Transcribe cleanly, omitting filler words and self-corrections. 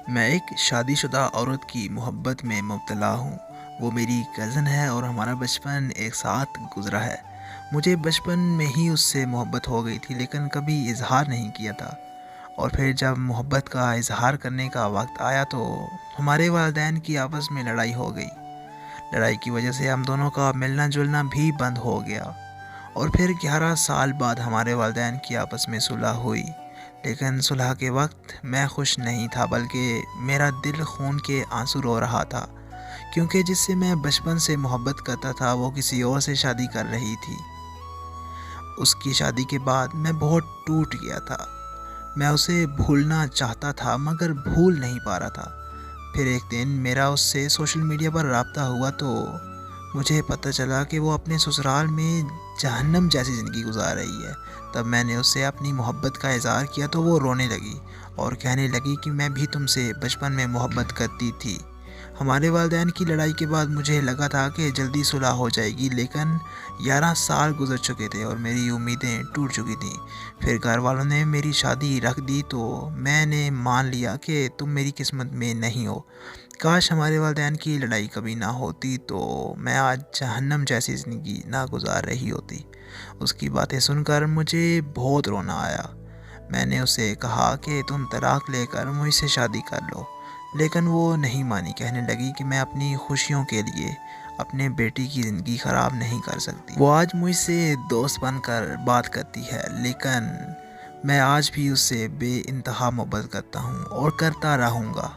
میں ایک شادی شدہ عورت کی محبت میں مبتلا ہوں۔ وہ میری کزن ہے اور ہمارا بچپن ایک ساتھ گزرا ہے۔ مجھے بچپن میں ہی اس سے محبت ہو گئی تھی لیکن کبھی اظہار نہیں کیا تھا، اور پھر جب محبت کا اظہار کرنے کا وقت آیا تو ہمارے والدین کی آپس میں لڑائی ہو گئی۔ لڑائی کی وجہ سے ہم دونوں کا ملنا جلنا بھی بند ہو گیا، اور پھر 11 سال بعد ہمارے والدین کی آپس میں صلح ہوئی۔ لیکن صلح کے وقت میں خوش نہیں تھا، بلکہ میرا دل خون کے آنسو رو رہا تھا، کیونکہ جس سے میں بچپن سے محبت کرتا تھا وہ کسی اور سے شادی کر رہی تھی۔ اس کی شادی کے بعد میں بہت ٹوٹ گیا تھا۔ میں اسے بھولنا چاہتا تھا مگر بھول نہیں پا رہا تھا۔ پھر ایک دن میرا اس سے سوشل میڈیا پر رابطہ ہوا تو مجھے پتہ چلا کہ وہ اپنے سسرال میں جہنم جیسی زندگی گزار رہی ہے۔ تب میں نے اس سے اپنی محبت کا اظہار کیا تو وہ رونے لگی اور کہنے لگی کہ میں بھی تم سے بچپن میں محبت کرتی تھی۔ ہمارے والدین کی لڑائی کے بعد مجھے لگا تھا کہ جلدی صلح ہو جائے گی، لیکن 11 سال گزر چکے تھے اور میری امیدیں ٹوٹ چکی تھیں۔ پھر گھر والوں نے میری شادی رکھ دی تو میں نے مان لیا کہ تم میری قسمت میں نہیں ہو۔ کاش ہمارے والدین کی لڑائی کبھی نہ ہوتی تو میں آج جہنم جیسی زندگی نہ گزار رہی ہوتی۔ اس کی باتیں سن کر مجھے بہت رونا آیا۔ میں نے اسے کہا کہ تم طلاق لے کر مجھ سے شادی کر لو، لیکن وہ نہیں مانی۔ کہنے لگی کہ میں اپنی خوشیوں کے لیے اپنے بیٹی کی زندگی خراب نہیں کر سکتی۔ وہ آج مجھ سے دوست بن کر بات کرتی ہے، لیکن میں آج بھی اس سے بے انتہا محبت کرتا ہوں اور کرتا رہوں گا۔